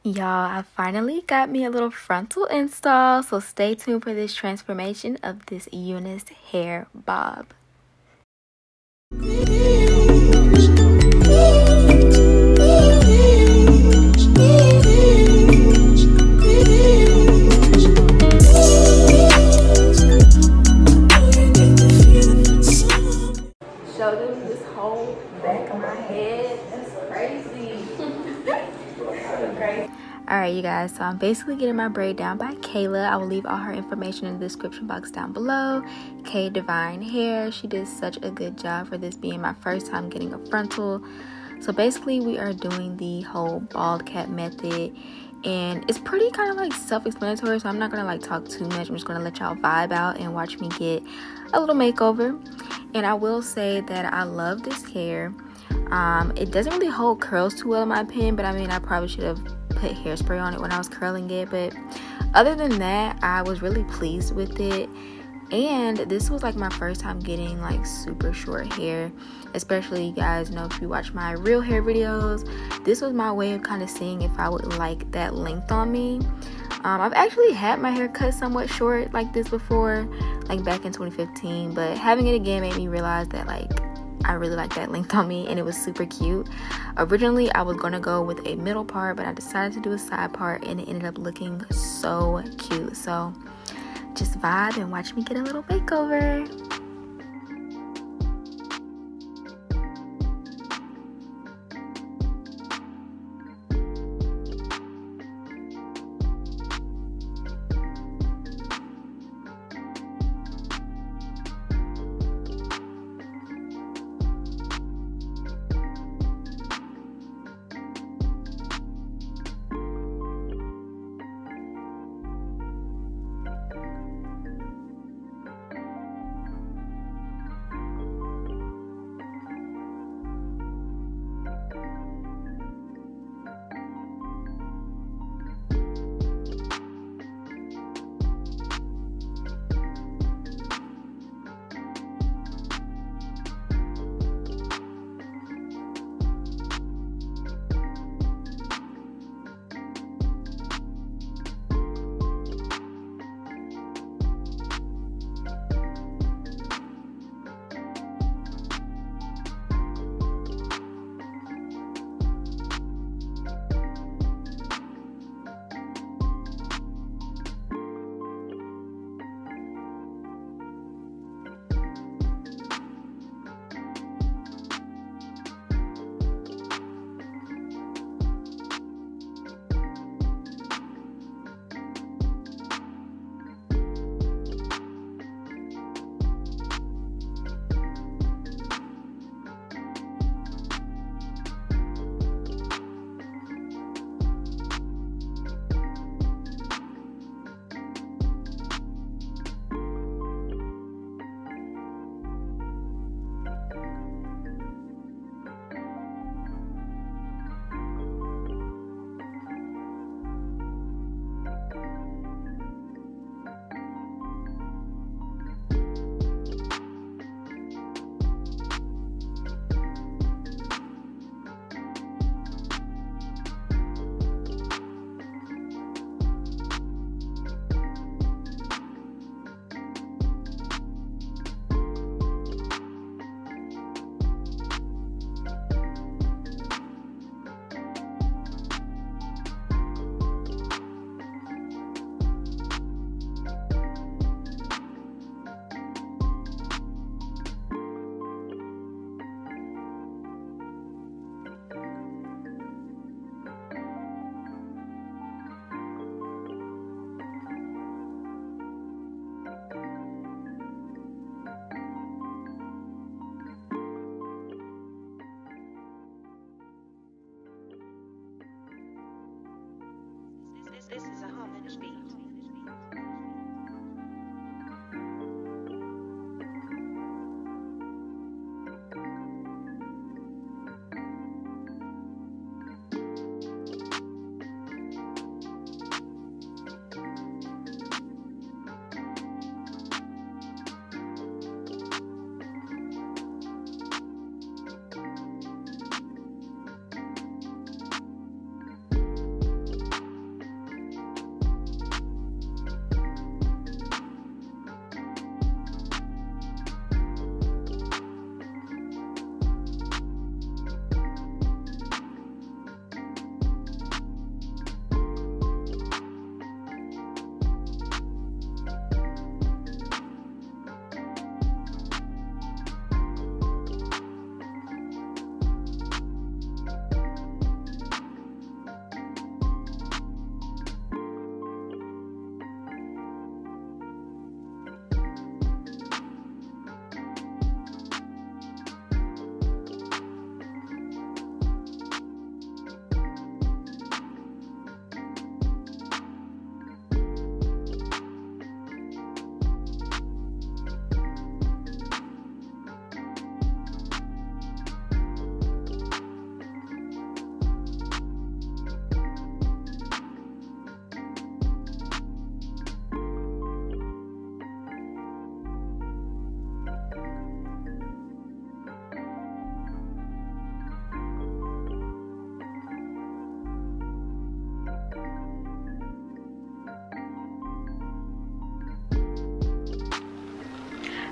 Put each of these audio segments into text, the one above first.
Y'all, I finally got me a little frontal install, so stay tuned for this transformation of this UNice hair bob. Show them this whole back of my head. That's crazy. Alright, you guys, so I'm basically getting my braid down by Kayla. I will leave all her information in the description box down below. Kayla Divine Hair. She did such a good job for this being my first time getting a frontal. So basically we are doing the whole bald cap method, and it's pretty kind of like self-explanatory, so I'm not gonna like talk too much. I'm just gonna let y'all vibe out and watch me get a little makeover. And I will say that I love this hair. It doesn't really hold curls too well in my opinion, but I mean I probably should have put hairspray on it when I was curling it. But other than that, I was really pleased with it. And this was like my first time getting like super short hair, especially, you guys know, if you watch my real hair videos, this was my way of kind of seeing if I would like that length on me. I've actually had my hair cut somewhat short like this before, like back in 2015, but having it again made me realize that like I really like that length on me, and it was super cute. Originally I was gonna go with a middle part, but I decided to do a side part, and it ended up looking so cute. So just vibe and watch me get a little makeover.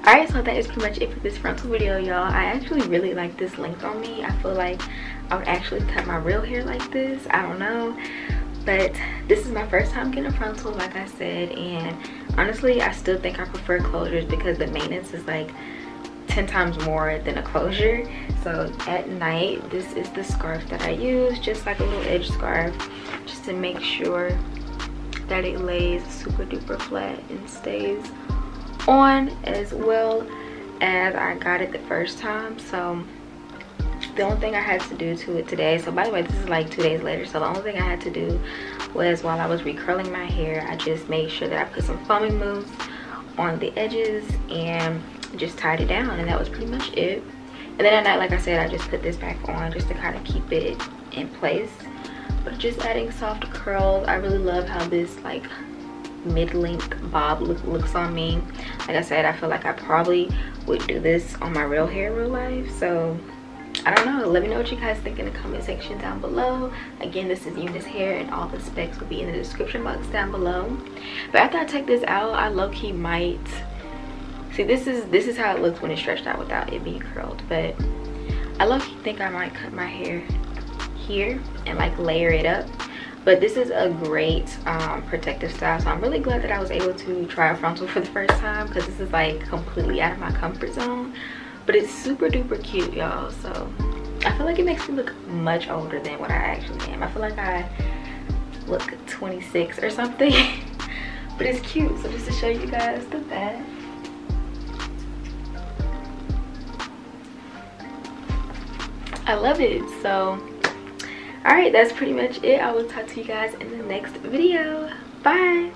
Alright, so that is pretty much it for this frontal video, y'all. I actually really like this length on me. I feel like I would actually cut my real hair like this. I don't know, but this is my first time getting a frontal, like I said, and honestly I still think I prefer closures because the maintenance is like 10 times more than a closure. So at night, this is the scarf that I use, just like a little edge scarf, just to make sure that it lays super duper flat and stays on, as well as I got it the first time. So the only thing I had to do to it today, so by the way, this is like 2 days later, so the only thing I had to do was, while I was recurling my hair, I just made sure that I put some foaming mousse on the edges and just tied it down, and that was pretty much it. And then at night, like I said, I just put this back on just to kind of keep it in place, but just adding soft curls. I really love how this like mid-length bob looks on me. Like I said, I feel like I probably would do this on my real hair in real life. So I don't know, let me know what you guys think in the comment section down below. Again, this is UNiceHair and all the specs will be in the description box down below. But after I take this out, I low-key might see, this is how it looks when it's stretched out without it being curled, but I low-key think I might cut my hair here and like layer it up. But this is a great protective style, so I'm really glad that I was able to try a frontal for the first time, because this is like completely out of my comfort zone. But it's super duper cute, y'all. So I feel like it makes me look much older than what I actually am. I feel like I look 26 or something. But it's cute. So just to show you guys the back. I love it. So alright, that's pretty much it. I will talk to you guys in the next video. Bye.